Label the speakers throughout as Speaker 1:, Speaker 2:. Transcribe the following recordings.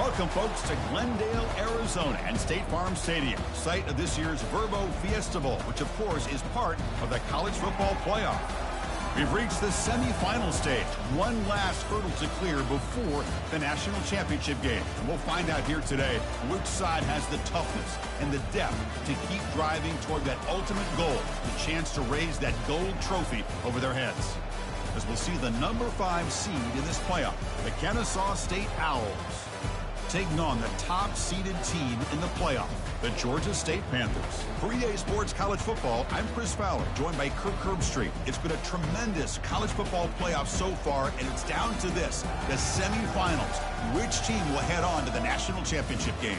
Speaker 1: Welcome, folks, to Glendale, Arizona and State Farm Stadium, site of this year's VothaV Fiesta Bowl, which, of course, is part of the college football playoff. We've reached the semifinal stage, one last hurdle to clear before the national championship game. And we'll find out here today which side has the toughness and the depth to keep driving toward that ultimate goal, the chance to raise that gold trophy over their heads. As we'll see the number 5 seed in this playoff, the Kennesaw State Owls, taking on the top-seeded team in the playoff, the Georgia State Panthers. For EA Sports College Football, I'm Chris Fowler, joined by Kirk Herbstreit. It's been a tremendous college football playoff so far, and it's down to this, the semifinals. Which team will head on to the national championship game?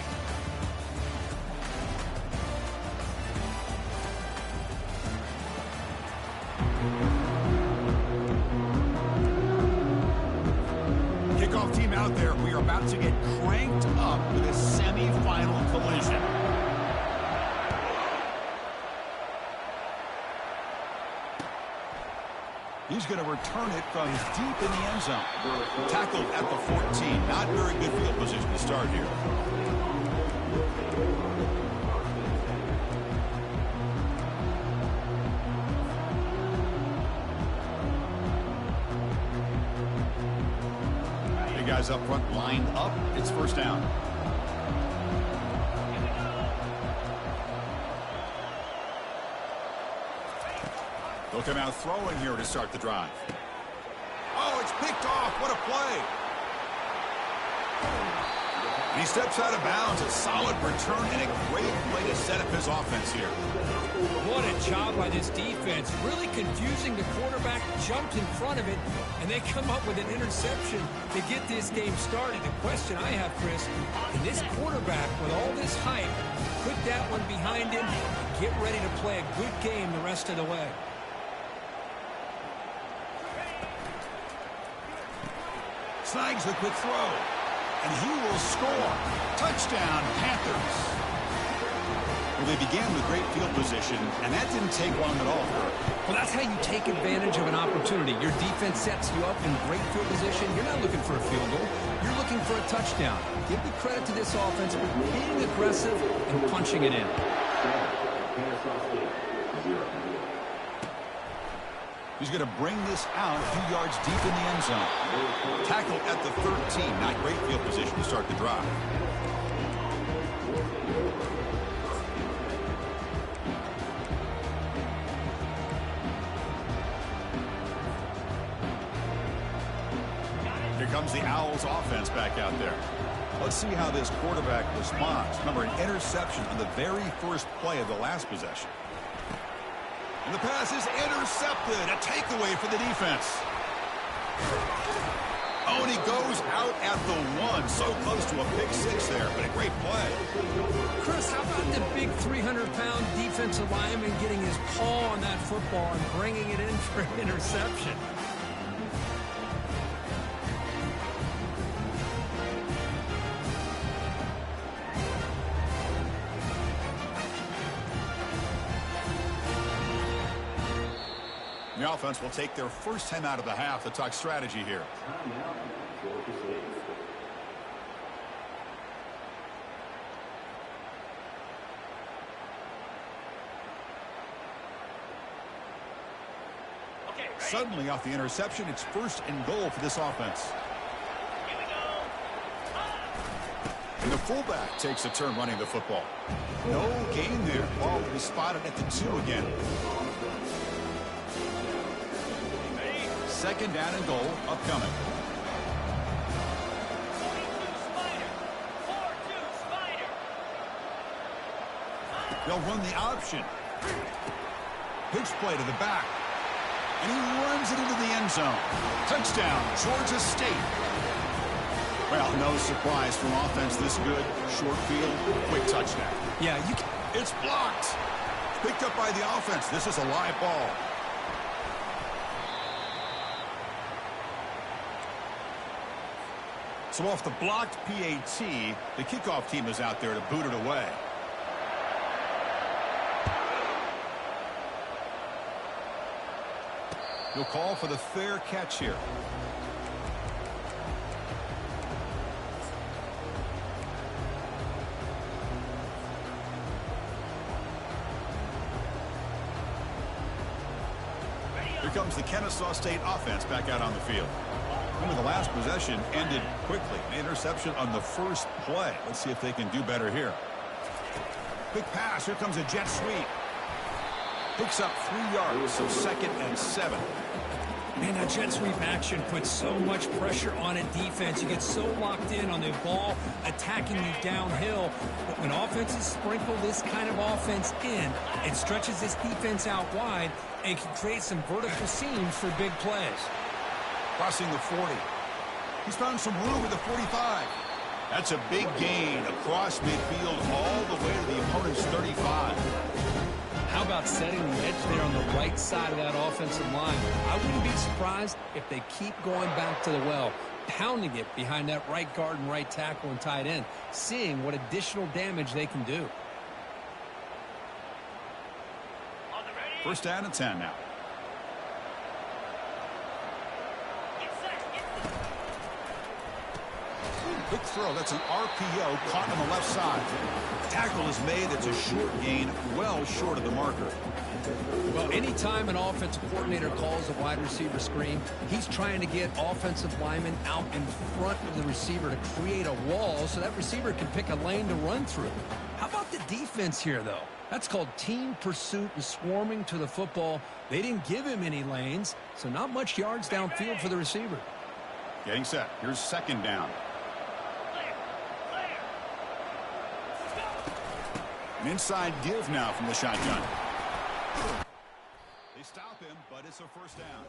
Speaker 1: Kickoff team out there. We are about to get cranked up with a semifinal collision. He's going to return it from deep in the end zone. Tackled at the 14. Not very good field position to start here. Guys up front lined up. It's first down. They'll come out throwing here to start the drive. Oh, it's picked off. What a play. And he steps out of bounds. A solid return and a great play to set up his offense here.
Speaker 2: What a job by this defense. Really confusing. The quarterback jumped in front of it, and they come up with an interception to get this game started. The question I have, Chris, can this quarterback, with all this hype, put that one behind him and get ready to play a good game the rest of the way?
Speaker 1: Snags the quick throw, and he will score. Touchdown, Panthers. Well, they began with great field position, and that didn't take long at all.
Speaker 2: Well, that's how you take advantage of an opportunity. Your defense sets you up in great field position. You're not looking for a field goal. You're looking for a touchdown. Give the credit to this offense for being aggressive and punching it in.
Speaker 1: He's going to bring this out a few yards deep in the end zone. Tackled at the 13. Not great field position to start the drive. Here comes the Owls offense back out there. Let's see how this quarterback responds. Remember, an interception on the very first play of the last possession. And the pass is intercepted. A takeaway for the defense. Oh, and he goes out at the 1. So close to a pick 6 there, but a great play.
Speaker 2: Chris, how about the big 300-pound defensive lineman getting his paw on that football and bringing it in for an interception? The offense will take their first time out of the half to talk strategy here.
Speaker 1: Okay, suddenly off the interception, it's first and goal for this offense.
Speaker 3: Here we go.
Speaker 1: And the fullback takes a turn running the football. No gain there. Ball will be spotted at the 2 again. Second down and goal upcoming.
Speaker 3: 42 Spider. 4-2 Spider.
Speaker 1: They'll run the option. Pitch play to the back. And he runs it into the end zone. Touchdown, Georgia State. Well, no surprise from offense this good. Short field, quick touchdown.
Speaker 2: Yeah,
Speaker 1: it's blocked. Picked up by the offense. This is a live ball. So off the blocked PAT, the kickoff team is out there to boot it away. He'll call for the fair catch here. comes the Kennesaw State offense back out on the field. Remember, the last possession ended quickly. An interception on the first play. Let's see if they can do better here. Quick pass. Here comes a jet sweep. Picks up 3 yards, so 2nd and 7.
Speaker 2: Man, that jet sweep action puts so much pressure on a defense. You get so locked in on the ball attacking you downhill. But when offenses sprinkle this kind of offense in, it stretches this defense out wide and can create some vertical seams for big plays.
Speaker 1: Crossing the 40. He's found some room at the 45. That's a big gain across midfield all the way to the opponent's 35.
Speaker 2: How about setting the edge there on the right side of that offensive line? I wouldn't be surprised if they keep going back to the well, pounding it behind that right guard and right tackle and tight end, seeing what additional damage they can do.
Speaker 1: First down and 10 now. Quick throw. That's an RPO caught on the left side. Tackle is made. That's a short gain, well short of the marker.
Speaker 2: Well, anytime an offensive coordinator calls a wide receiver screen, he's trying to get offensive linemen out in front of the receiver to create a wall so that receiver can pick a lane to run through. How about the defense here, though? That's called team pursuit and swarming to the football. They didn't give him any lanes, so not much yards downfield for the receiver.
Speaker 1: Getting set. Here's 2nd down. An inside give now from the shotgun. They stop him, but it's a first down.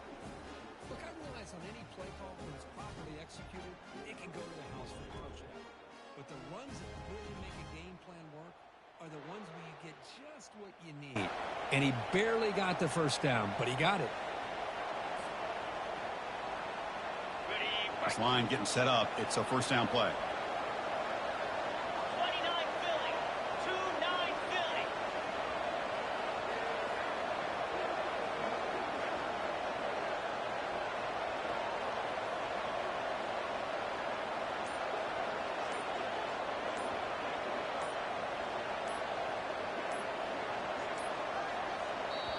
Speaker 2: Look, I realize on any play call, when it's properly executed, it can go to the house for a touchdown. But the runs that really make a game plan work are the ones where you get just what you need. And he barely got the first down, but he got it.
Speaker 1: This line getting set up. It's a first down play.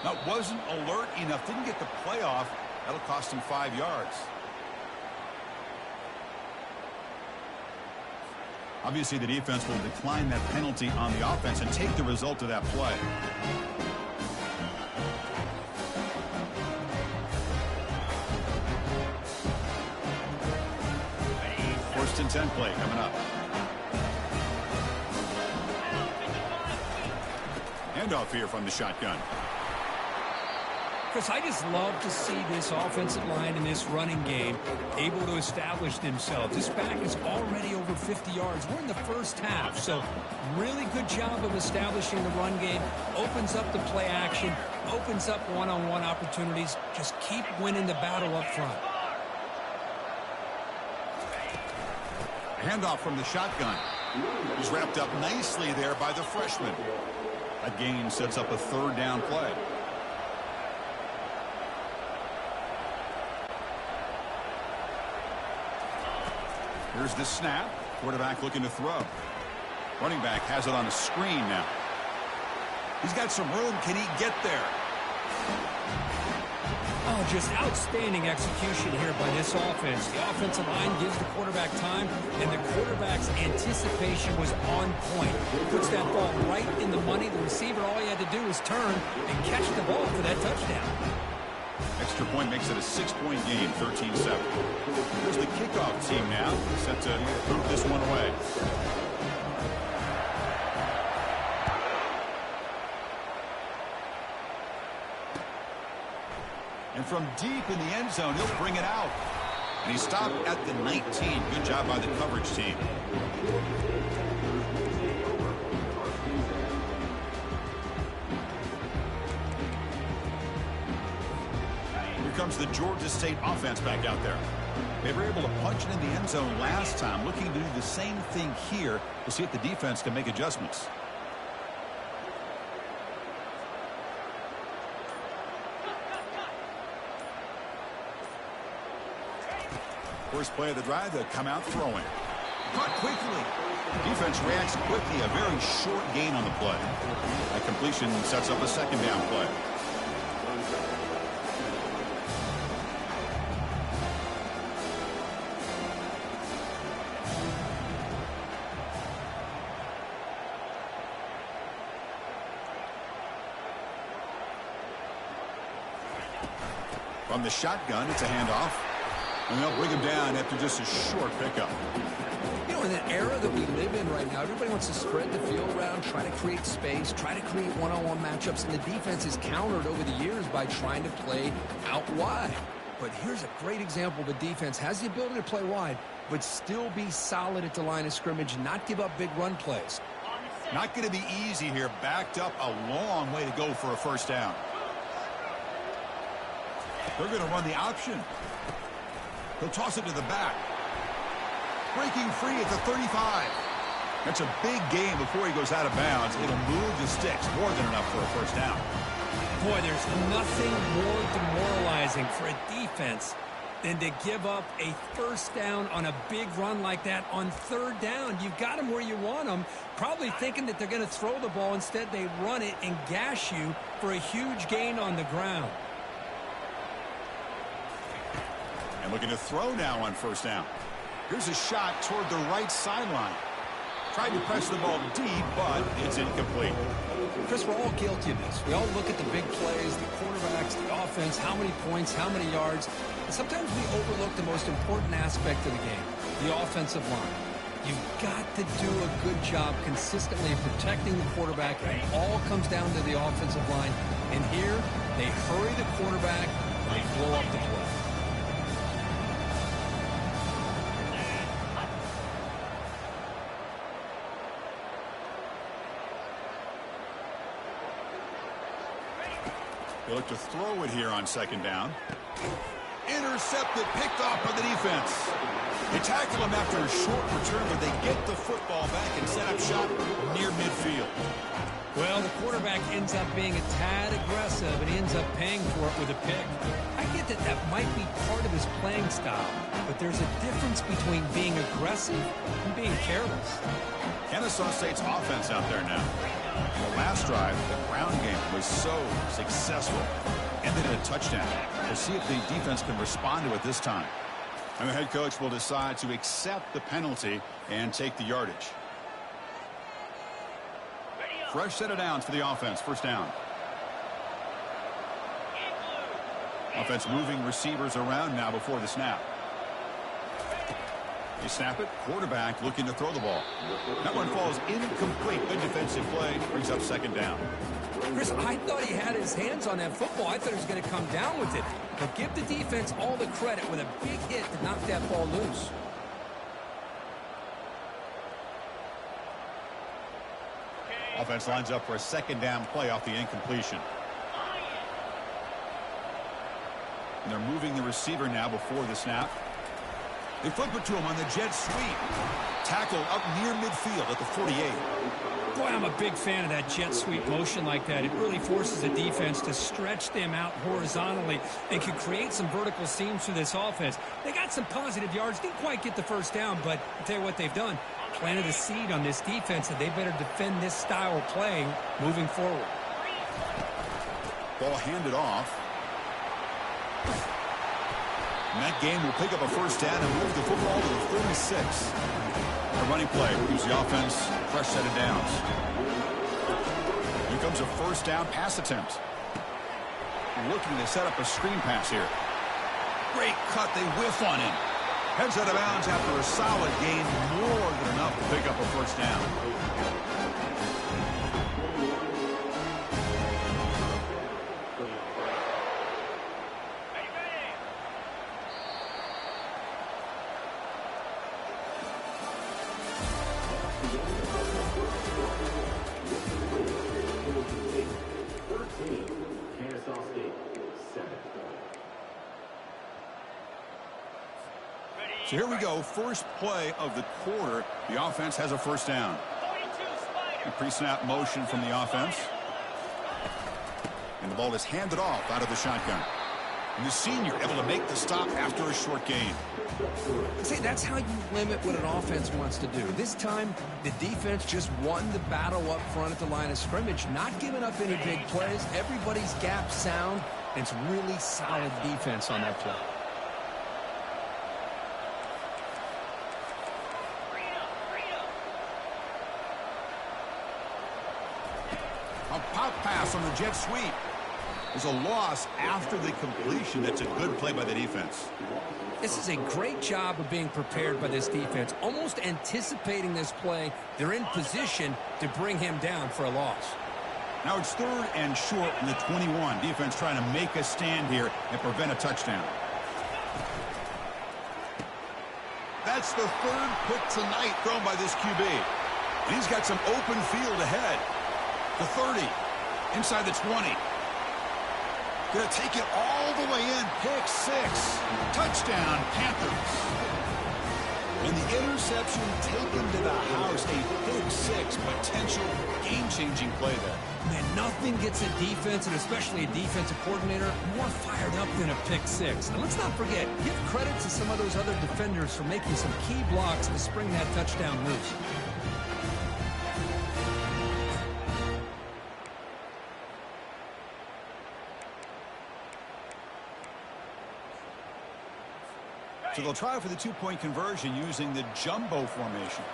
Speaker 1: Now, wasn't alert enough. Didn't get the playoff. That'll cost him 5 yards. Obviously, the defense will decline that penalty on the offense and take the result of that play. First and 10 play coming up. Handoff here from the shotgun.
Speaker 2: Chris, I just love to see this offensive line in this running game able to establish themselves. This back is already over 50 yards. We're in the first half, so really good job of establishing the run game. Opens up the play action, opens up one-on-one opportunities. Just keep winning the battle up front.
Speaker 1: A handoff from the shotgun. He's wrapped up nicely there by the freshman. That gain sets up a 3rd down play. Here's the snap. Quarterback looking to throw. Running back has it on a screen now. He's got some room. Can he get there?
Speaker 2: Oh, just outstanding execution here by this offense. The offensive line gives the quarterback time, and the quarterback's anticipation was on point. Puts that ball right in the money. The receiver, all he had to do was turn and catch the ball for that touchdown.
Speaker 1: Extra point makes it a 6-point game, 13-7. Here's the kickoff team now, set to move this one away. And from deep in the end zone, he'll bring it out. And he stopped at the 19. Good job by the coverage team. Here comes the Georgia State offense back out there. They were able to punch it in the end zone last time, looking to do the same thing here to see if the defense can make adjustments. First play of the drive, they'll come out throwing. Caught quickly. Defense reacts quickly. A very short gain on the play. A completion sets up a 2nd down play. From the shotgun, it's a handoff. And they'll bring him down after just a short pickup.
Speaker 2: You know, in the era that we live in right now, everybody wants to spread the field around, try to create space, try to create one-on-one matchups, and the defense is countered over the years by trying to play out wide. But here's a great example of a defense has the ability to play wide, but still be solid at the line of scrimmage, not give up big run plays.
Speaker 1: Not going to be easy here. Backed up a long way to go for a first down. They're going to run the option. He'll toss it to the back. Breaking free at the 35. That's a big gain before he goes out of bounds. It'll move the sticks. More than enough for a first down.
Speaker 2: Boy, there's nothing more demoralizing for a defense than to give up a first down on a big run like that on third down. You've got them where you want them, probably thinking that they're going to throw the ball. Instead, they run it and gash you for a huge gain on the ground.
Speaker 1: And looking to throw now on first down. Here's a shot toward the right sideline. Tried to press the ball deep, but it's incomplete.
Speaker 2: Chris, we're all guilty of this. We all look at the big plays, the quarterbacks, the offense, how many points, how many yards. And sometimes we overlook the most important aspect of the game, the offensive line. You've got to do a good job consistently protecting the quarterback, and it all comes down to the offensive line. And here, they hurry the quarterback, they blow up the play.
Speaker 1: They look to throw it here on second down. Intercepted, picked off by the defense. They tackle him after a short return, but they get the football back and set up shop near midfield.
Speaker 2: Well, the quarterback ends up being a tad aggressive, and he ends up paying for it with a pick. I get that that might be part of his playing style, but there's a difference between being aggressive and being careless.
Speaker 1: Kennesaw State's offense out there now. The last drive, the ground game was so successful. Ended in a touchdown. We'll see if the defense can respond to it this time. And the head coach will decide to accept the penalty and take the yardage. Fresh set of downs for the offense. First down. Offense moving receivers around now before the snap. They snap it. Quarterback looking to throw the ball. That one falls incomplete. Good defensive play. Brings up second down.
Speaker 2: Chris, I thought he had his hands on that football. I thought he was going to come down with it. But give the defense all the credit with a big hit to knock that ball loose.
Speaker 1: Offense lines up for a second down play off the incompletion. And they're moving the receiver now before the snap. They flip it to him on the jet sweep. Tackled up near midfield at the 48.
Speaker 2: Boy, I'm a big fan of that jet sweep motion like that. It really forces the defense to stretch them out horizontally and can create some vertical seams for this offense. They got some positive yards. Didn't quite get the first down, but I'll tell you what they've done. Planted a seed on this defense, and they better defend this style of playing moving forward.
Speaker 1: Ball handed off. And that game will pick up a first down and move the football to the 36. A running play gives the offense a fresh set of downs. Here comes a first down pass attempt. Looking to set up a screen pass here. Great cut. They whiff on him. Heads out of bounds after a solid gain. More than enough to pick up a first down. So here we go. First play of the quarter. The offense has a first down. A pre-snap motion from the offense. And the ball is handed off out of the shotgun. And the senior able to make the stop after a short gain.
Speaker 2: See, that's how you limit what an offense wants to do. This time, the defense just won the battle up front at the line of scrimmage, not giving up any big plays. Everybody's gap sound. It's really solid defense on that play.
Speaker 1: A pop pass on the jet sweep. There's a loss after the completion. That's a good play by the defense.
Speaker 2: This is a great job of being prepared by this defense, almost anticipating this play. They're in position to bring him down for a loss.
Speaker 1: Now it's 3rd and short from the 21. Defense trying to make a stand here and prevent a touchdown. That's the 3rd pick tonight thrown by this QB. And he's got some open field ahead. The 30, inside the 20. Going to take it all the way in. Pick 6. Touchdown, Panthers. And the interception taken to the house. A pick 6 potential game-changing play there.
Speaker 2: Man, nothing gets a defense, and especially a defensive coordinator, more fired up than a pick 6. And let's not forget, give credit to some of those other defenders for making some key blocks to spring that touchdown loose.
Speaker 1: So they'll try for the 2-point conversion using the jumbo formation.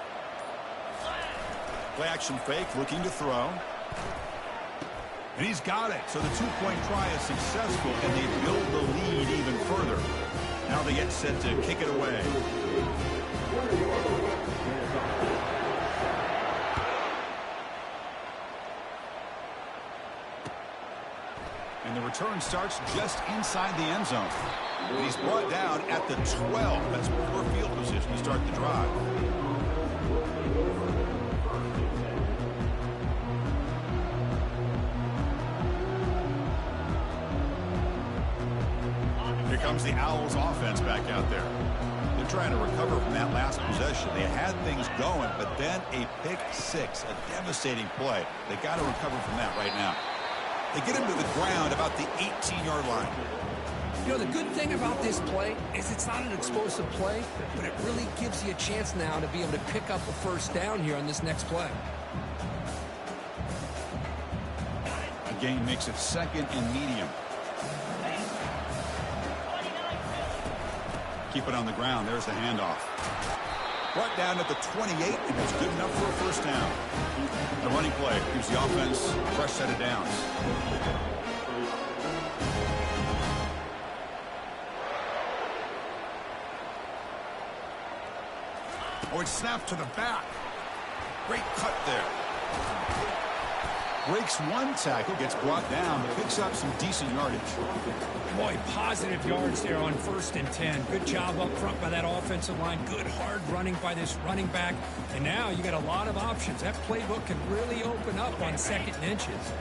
Speaker 1: Play action fake, looking to throw. And he's got it. So the 2-point try is successful, and they build the lead even further. Now they get set to kick it away. And the return starts just inside the end zone. And he's brought down at the 12. That's poor field position to start the drive. Here comes the Owls offense back out there. They're trying to recover from that last possession. They had things going, but then a pick 6, a devastating play. They got to recover from that right now. They get him to the ground about the 18-yard line.
Speaker 2: You know, the good thing about this play is it's not an explosive play, but it really gives you a chance now to be able to pick up a first down here on this next play.
Speaker 1: A gain makes it 2nd and medium. Keep it on the ground. There's the handoff. Brought down at the 28, and it's good enough for a first down. The running play gives the offense a fresh set of downs. Oh, it's snapped to the back. Great cut there. Breaks one tackle, gets brought down, but picks up some decent yardage.
Speaker 2: Boy, positive yards there on 1st and 10. Good job up front by that offensive line. Good hard running by this running back. And now you got a lot of options. That playbook can really open up on 2nd and inches.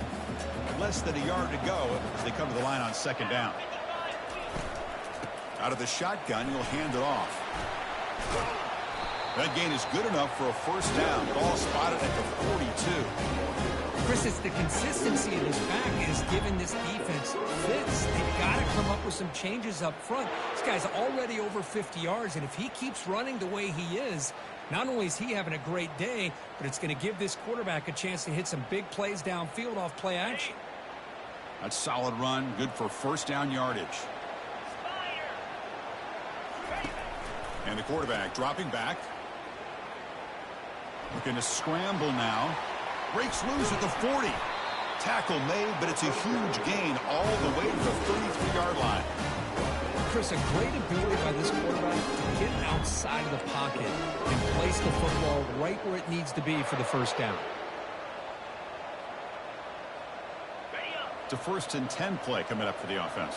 Speaker 1: Less than a yard to go as they come to the line on 2nd down. Out of the shotgun, you'll hand it off. That gain is good enough for a first down. Ball spotted at the 42.
Speaker 2: Chris, it's the consistency of this back is giving this defense fits. They've got to come up with some changes up front. This guy's already over 50 yards, and if he keeps running the way he is, not only is he having a great day, but it's going to give this quarterback a chance to hit some big plays downfield off play action.
Speaker 1: That's solid run, good for first down yardage. And the quarterback dropping back. Looking to scramble now. Breaks loose at the 40. Tackle made, but it's a huge gain all the way to the 33-yard line.
Speaker 2: Chris, a great ability by this quarterback to get outside of the pocket and place the football right where it needs to be for the first down.
Speaker 1: It's a 1st and 10 play coming up for the offense.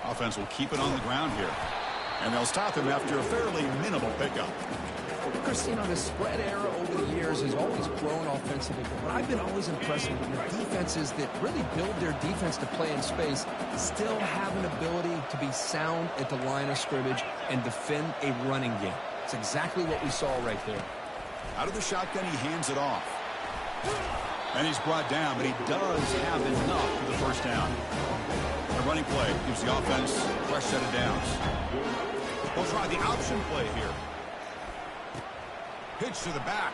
Speaker 1: Offense will keep it on the ground here. And they'll stop him after a fairly minimal pickup.
Speaker 2: Chris, you know, the spread era over the years has always grown offensively. But I've been always impressed with the defenses that really build their defense to play in space, still have an ability to be sound at the line of scrimmage and defend a running game. It's exactly what we saw right there.
Speaker 1: Out of the shotgun, he hands it off. And he's brought down, but he does have enough for the first down. The running play gives the offense a fresh set of downs. We'll try the option play here. Pitch to the back.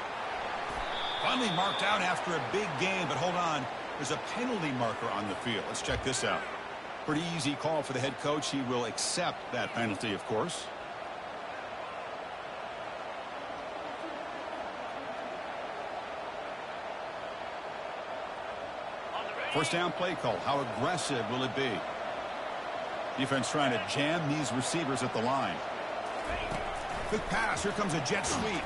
Speaker 1: Finally marked out after a big gain, but hold on. There's a penalty marker on the field. Let's check this out. Pretty easy call for the head coach. He will accept that penalty, of course. First down play call. How aggressive will it be? Defense trying to jam these receivers at the line. Quick pass. Here comes a jet sweep.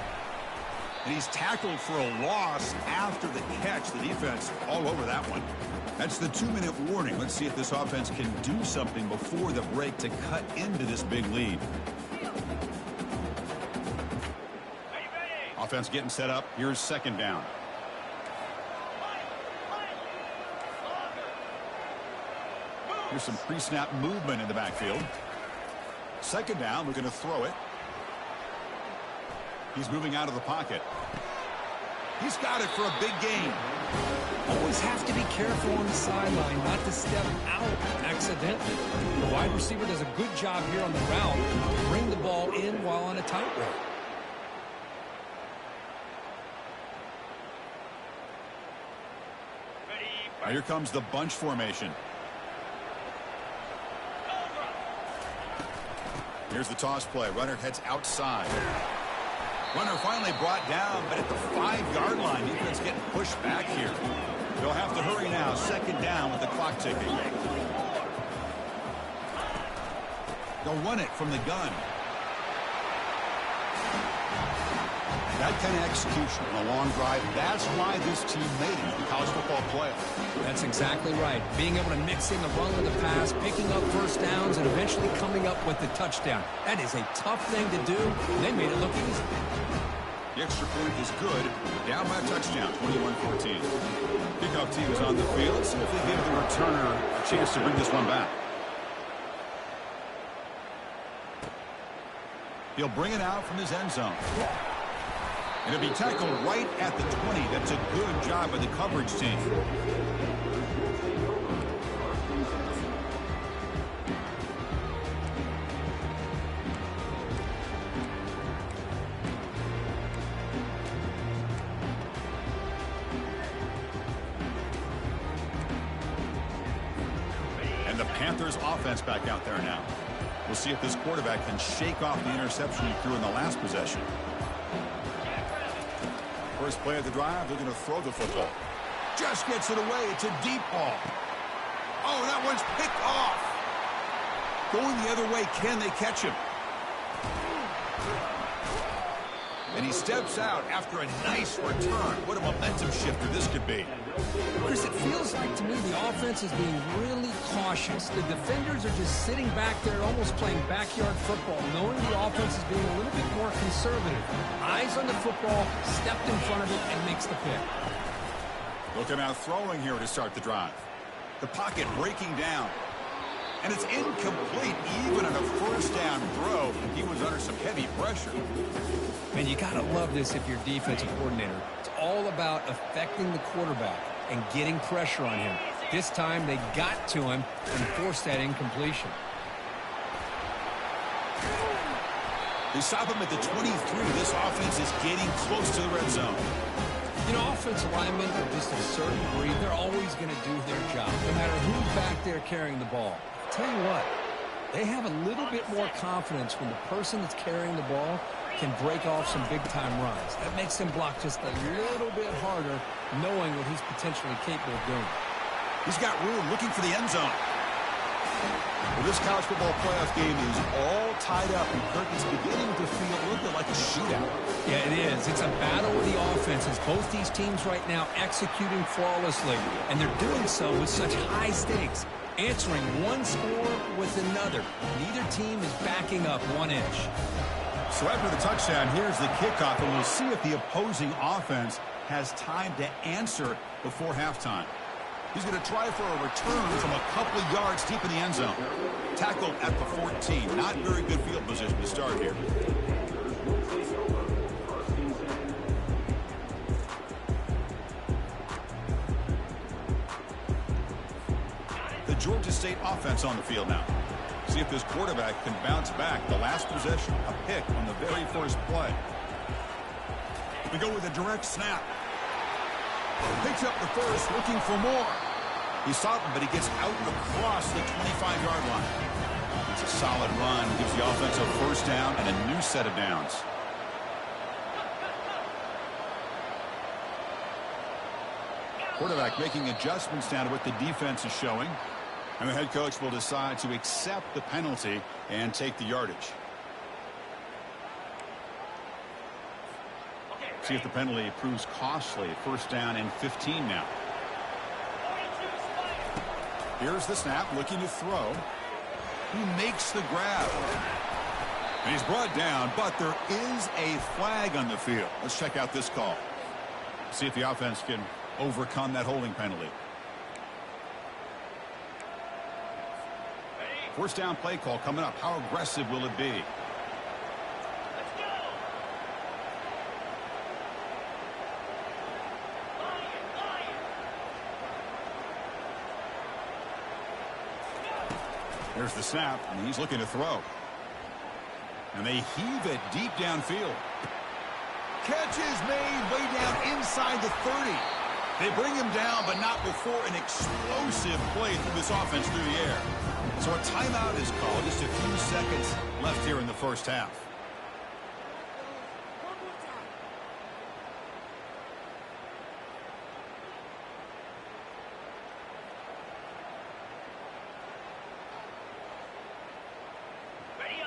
Speaker 1: And he's tackled for a loss after the catch. The defense all over that one. That's the 2-minute warning. Let's see if this offense can do something before the break to cut into this big lead. Offense getting set up. Here's second down. Here's some pre-snap movement in the backfield. Second down, we're going to throw it. He's moving out of the pocket. He's got it for a big gain.
Speaker 2: Always have to be careful on the sideline not to step out accidentally. The wide receiver does a good job here on the route to bring the ball in while on a tightrope.
Speaker 1: Now here comes the bunch formation. Here's the toss play. Runner heads outside. Runner finally brought down, but at the 5-yard line, defense getting pushed back here. They'll have to hurry now. Second down with the clock ticking. They'll run it from the gun. That kind of execution on a long drive, that's why this team made it in the college football playoff.
Speaker 2: That's exactly right. Being able to mix in the run with the pass, picking up first downs, and eventually coming up with the touchdown. That is a tough thing to do, and they made it look easy.
Speaker 1: The extra point is good. Down by a touchdown, 21-14. Kickoff team is on the field. Let's see if they give the returner a chance to bring this one back. He'll bring it out from his end zone. And it'll be tackled right at the 20. That's a good job by the coverage team. And the Panthers offense back out there now. We'll see if this quarterback can shake off the interception he threw in the last possession. First play of the drive, they're going to throw the football. Just gets it away. It's a deep ball. Oh, that one's picked off. Going the other way, can they catch him? And he steps out after a nice return. What a momentum shifter this could be.
Speaker 2: Chris, it feels like to me the offense is being really cautious. The defenders are just sitting back there almost playing backyard football, knowing the offense is being a little bit more conservative. Eyes on the football, stepped in front of it, and makes the pick.
Speaker 1: Looking out throwing here to start the drive. The pocket breaking down. And it's incomplete even on a first down throw. He was under some heavy pressure.
Speaker 2: Man, you got to love this if you're defensive coordinator. It's all about affecting the quarterback and getting pressure on him. This time they got to him and forced that incompletion.
Speaker 1: They stop him at the 23. This offense is getting close to the red zone.
Speaker 2: You know, offensive linemen are just a certain breed. They're always going to do their job, no matter who's back there carrying the ball. I'll tell you what, they have a little bit more confidence when the person that's carrying the ball can break off some big-time runs. That makes them block just a little bit harder, knowing what he's potentially capable of doing.
Speaker 1: He's got room, looking for the end zone. Well, this college football playoff game is all tied up, and Kirk is beginning to feel a little bit like a shootout.
Speaker 2: Yeah, it is. It's a battle with the offenses. Both these teams right now executing flawlessly, and they're doing so with such high stakes, answering one score with another. Neither team is backing up 1 inch.
Speaker 1: So after the touchdown, here's the kickoff, and we'll see if the opposing offense has time to answer before halftime. He's going to try for a return from a couple of yards deep in the end zone. Tackled at the 14. Not very good field position to start here. The Georgia State offense on the field now. See if this quarterback can bounce back. The last possession, a pick on the very first play. We go with a direct snap. Picks up the first, looking for more. He stopped him, but he gets out across the 25-yard line. It's a solid run. Gives the offense a first down and a new set of downs. Quarterback making adjustments now to what the defense is showing. And the head coach will decide to accept the penalty and take the yardage. See if the penalty proves costly. First down and 15 now. Here's the snap, looking to throw. He makes the grab. And he's brought down, but there is a flag on the field. Let's check out this call. See if the offense can overcome that holding penalty. First down play call coming up. How aggressive will it be? Here's the snap, and he's looking to throw. And they heave it deep downfield. Catch is made way down inside the 30. They bring him down, but not before an explosive play through this offense through the air. So a timeout is called. Just a few seconds left here in the first half.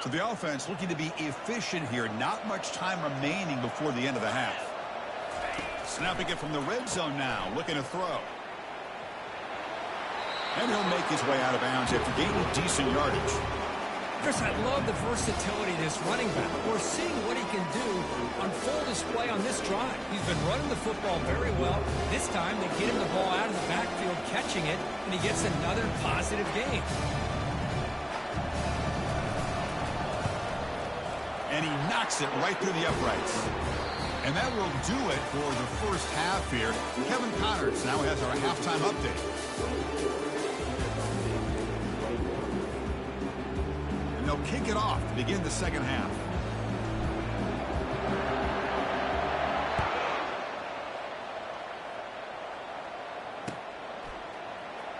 Speaker 1: So the offense looking to be efficient here. Not much time remaining before the end of the half. Snapping it from the red zone now. Looking to throw. And he'll make his way out of bounds after gaining decent yardage.
Speaker 2: Chris, I love the versatility of this running back. We're seeing what he can do on full display on this drive. He's been running the football very well. This time they get him the ball out of the backfield, catching it, and he gets another positive gain.
Speaker 1: And he knocks it right through the uprights. And that will do it for the first half here. Kevin Connors now has our halftime update. And they'll kick it off to begin the second half.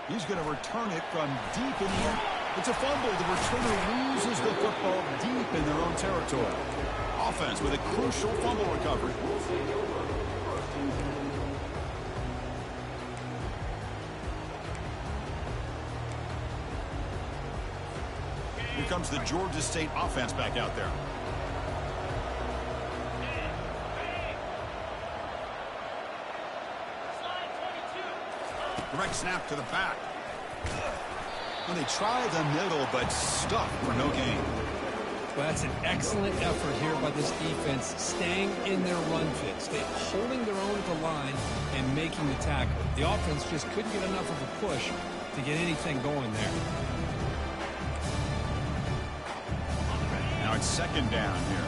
Speaker 1: He's going to return it from deep in the air. It's a fumble. The returner loses the football deep in their own territory. Offense with a crucial fumble recovery. Here comes the Georgia State offense back out there. Direct snap to the back. Well, they try the middle, but stuck for no gain.
Speaker 2: Well, that's an excellent effort here by this defense, staying in their run fit, holding their own at the line and making the tackle. The offense just couldn't get enough of a push to get anything going there.
Speaker 1: Now it's second down here.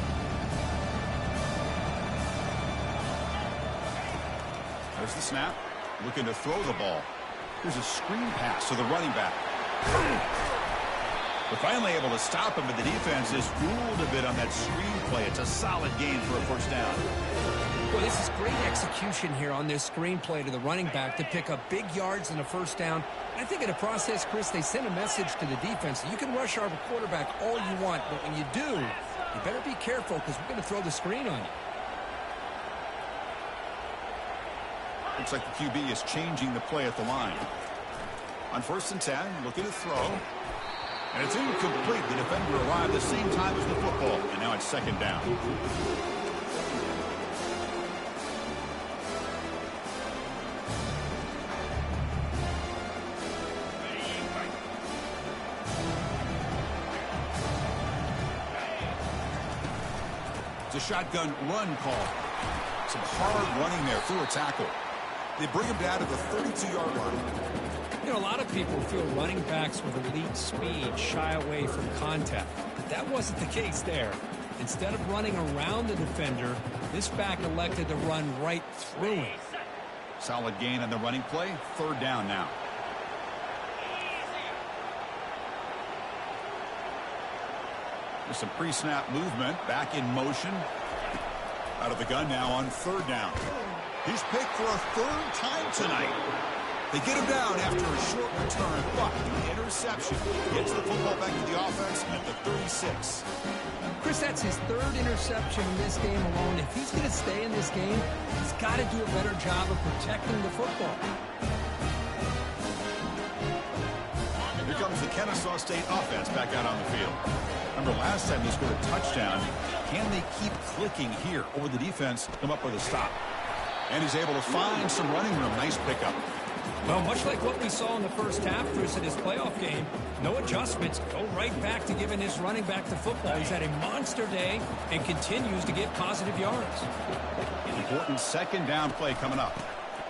Speaker 1: There's the snap. Looking to throw the ball. Here's a screen pass to the running back. We're finally able to stop him, but the defense is fooled a bit on that screen play. It's a solid gain for a first down.
Speaker 2: Well, this is great execution here on this screen play to the running back to pick up big yards in a first down. I think in the process, Chris, they sent a message to the defense. You can rush our quarterback all you want, but when you do, you better be careful because we're going to throw the screen on you.
Speaker 1: Looks like the QB is changing the play at the line. On 1st and 10, looking to throw. And it's incomplete. The defender arrived the same time as the football. And now it's second down. It's a shotgun run call. Some hard running there through a tackle. They bring him down to the 32-yard line.
Speaker 2: You know, a lot of people feel running backs with elite speed shy away from contact. But that wasn't the case there. Instead of running around the defender, this back elected to run right through him.
Speaker 1: Solid gain on the running play. Third down now. There's some pre-snap movement. Back in motion. Out of the gun now on third down. He's picked for a third time tonight. They get him down after a short return, but the interception gets the football back to the offense at the 36.
Speaker 2: Chris, that's his third interception in this game alone. If he's going to stay in this game, he's got to do a better job of protecting the football.
Speaker 1: Here comes the Kennesaw State offense back out on the field. Remember last time they scored a touchdown. Can they keep clicking here, or the defense come up with a stop? And he's able to find some running room. Nice pickup.
Speaker 2: Well, much like what we saw in the first half, Chris, in his playoff game, no adjustments. Go right back to giving his running back the football. He's had a monster day and continues to get positive yards.
Speaker 1: Important second down play coming up.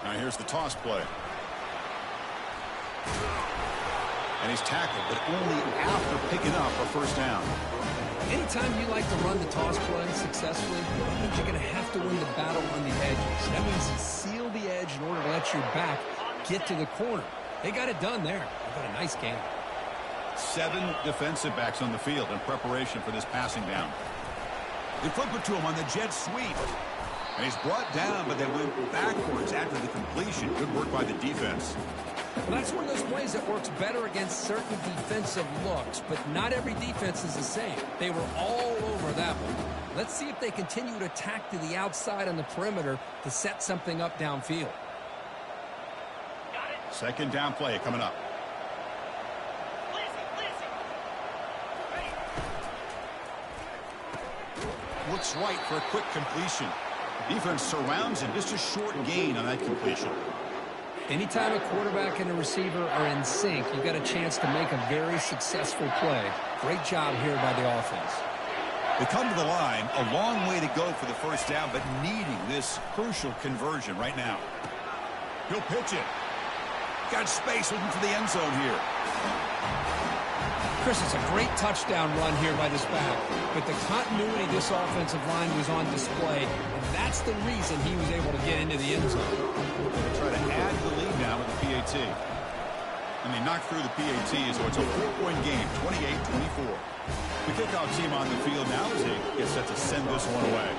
Speaker 1: Now here's the toss play. And he's tackled, but only after picking up a first down.
Speaker 2: Anytime you like to run the toss play successfully, that means you're going to have to win the battle on the edges. That means you seal the edge in order to let your back get to the corner. They got it done there. They got a nice game.
Speaker 1: 7 defensive backs on the field in preparation for this passing down. They flip it to him on the jet sweep. And he's brought down, but they went backwards after the completion. Good work by the defense.
Speaker 2: Well, that's one of those plays that works better against certain defensive looks, but not every defense is the same. They were all over that one. Let's see if they continue to attack to the outside on the perimeter to set something up downfield.
Speaker 1: Second down play coming up. Looks right for a quick completion. Defense surrounds him. Just a short gain on that completion.
Speaker 2: Anytime a quarterback and a receiver are in sync, you've got a chance to make a very successful play. Great job here by the offense.
Speaker 1: They come to the line, a long way to go for the first down, but needing this crucial conversion right now. He'll pitch it. Got space looking for the end zone here.
Speaker 2: Chris, it's a great touchdown run here by this back, but the continuity of this offensive line was on display, and that's the reason he was able to get into the end zone.
Speaker 1: They try to add the lead now with the PAT. And they knock through the PAT, so it's a 4-point game, 28-24. The kickoff team on the field now as they get set to send this one away.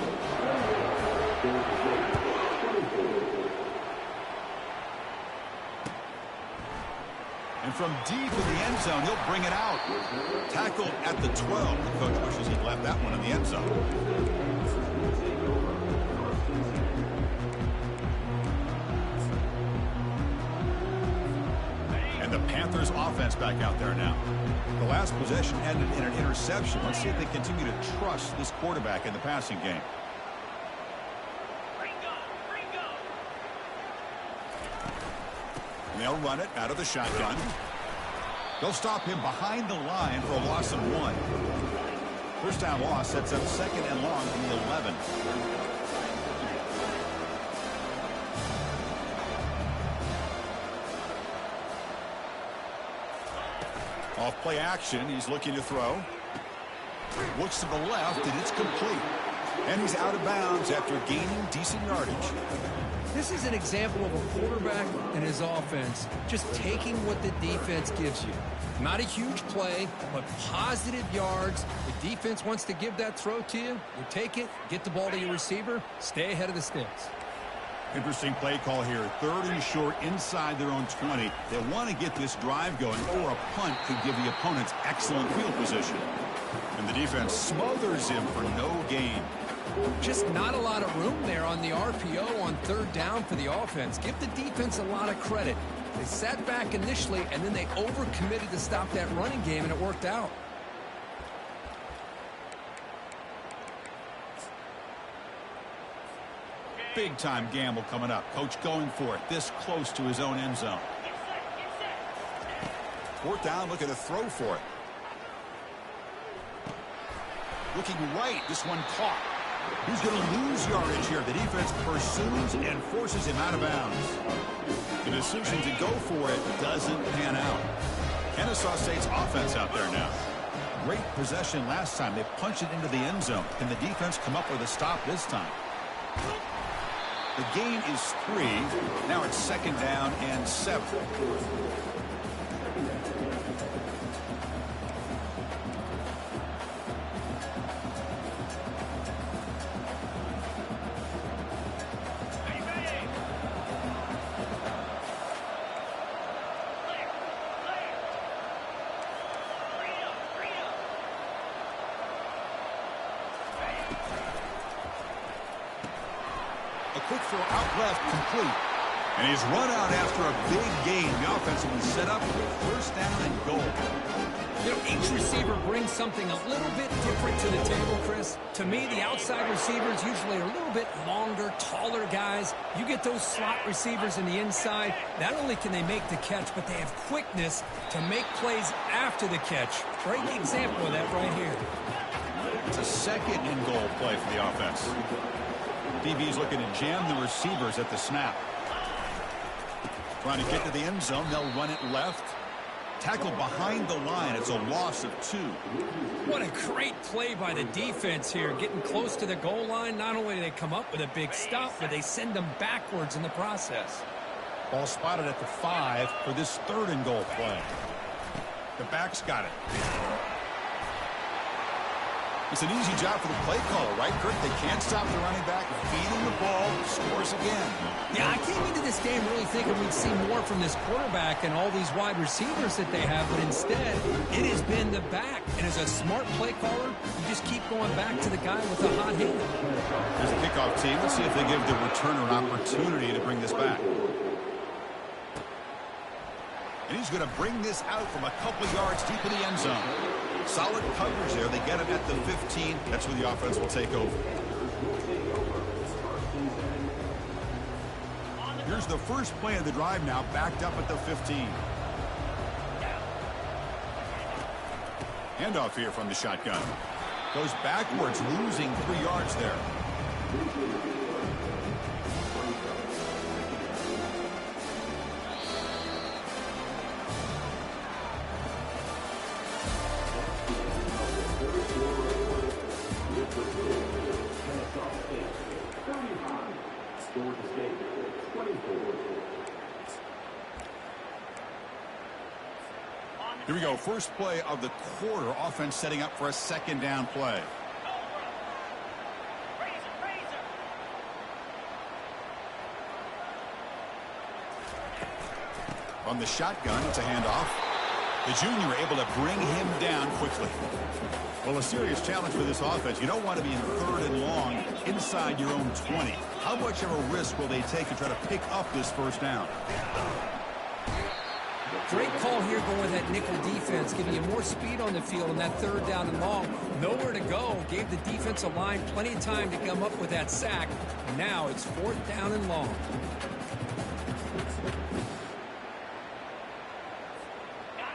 Speaker 1: And from deep in the end zone, he'll bring it out. Tackled at the 12. The coach wishes he'd left that one in the end zone. And the Panthers offense back out there now. The last possession ended in an interception. Let's see if they continue to trust this quarterback in the passing game. And they'll run it out of the shotgun. They'll stop him behind the line for a loss of 1. First down loss sets up second and long from the 11. Off play action, he's looking to throw. Looks to the left, and it's complete. And he's out of bounds after gaining decent yardage.
Speaker 2: This is an example of a quarterback and his offense just taking what the defense gives you. Not a huge play, but positive yards. The defense wants to give that throw to you. You take it, get the ball to your receiver, stay ahead of the sticks.
Speaker 1: Interesting play call here. 3rd and short inside their own 20. They want to get this drive going, or a punt could give the opponents excellent field position. And the defense smothers him for no gain.
Speaker 2: Just not a lot of room there on the RPO on 3rd down for the offense. Give the defense a lot of credit. They sat back initially, and then they overcommitted to stop that running game, and it worked out.
Speaker 1: Big-time gamble coming up. Coach going for it this close to his own end zone. 4th down, looking to throw for it. Looking right, this one caught. He's going to lose yardage here. The defense pursues and forces him out of bounds. The decision to go for it doesn't pan out. Kennesaw State's offense out there now. Great possession last time. They punched it into the end zone. Can the defense come up with a stop this time? The gain is 3. Now it's 2nd down and 7. A quick throw out left, complete. And he's run out after a big gain. The offense will be set up for first down and goal.
Speaker 2: You know, each receiver brings something a little bit different to the table, Chris. To me, the outside receivers usually are a little bit longer, taller guys. You get those slot receivers in the inside, not only can they make the catch, but they have quickness to make plays after the catch. Great example of that right here.
Speaker 1: It's a second and goal play for the offense. DB's looking to jam the receivers at the snap. Trying to get to the end zone. They'll run it left. Tackled behind the line. It's a loss of 2.
Speaker 2: What a great play by the defense here. Getting close to the goal line. Not only do they come up with a big stop, but they send them backwards in the process.
Speaker 1: Ball spotted at the 5 for this third and goal play. The back's got it. It's an easy job for the play caller, right, Kurt? They can't stop the running back. Feeding the ball, scores again.
Speaker 2: Yeah, I came into this game really thinking we'd see more from this quarterback and all these wide receivers that they have, but instead, it has been the back. And as a smart play caller, you just keep going back to the guy with a hot hand.
Speaker 1: There's the kickoff team. Let's see if they give the returner an opportunity to bring this back. And he's going to bring this out from a couple yards deep in the end zone. Solid coverage there. They get it at the 15. That's where the offense will take over. Here's the first play of the drive now, backed up at the 15. Handoff here from the shotgun. Goes backwards, losing 3 yards there. Here we go. First play of the quarter. Offense setting up for a second down play. From the shotgun, it's a handoff. The junior able to bring him down quickly. Well, a serious challenge for this offense. You don't want to be in third and long inside your own 20. How much of a risk will they take to try to pick up this first down?
Speaker 2: Great call here going with that nickel defense, giving you more speed on the field on that third down and long. Nowhere to go. Gave the defensive line plenty of time to come up with that sack. Now it's fourth down and long.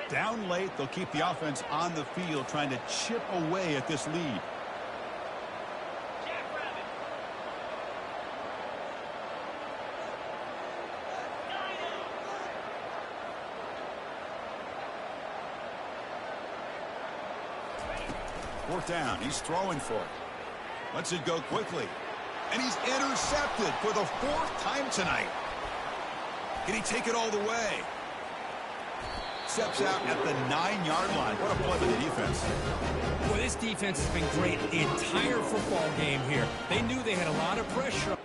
Speaker 1: Down late, they'll keep the offense on the field trying to chip away at this lead. Fourth down. He's throwing for it. Lets it go quickly. And he's intercepted for the 4th time tonight. Can he take it all the way? Steps out at the 9-yard line. What a play by the defense.
Speaker 2: Boy, this defense has been great the entire football game here. They knew they had a lot of pressure.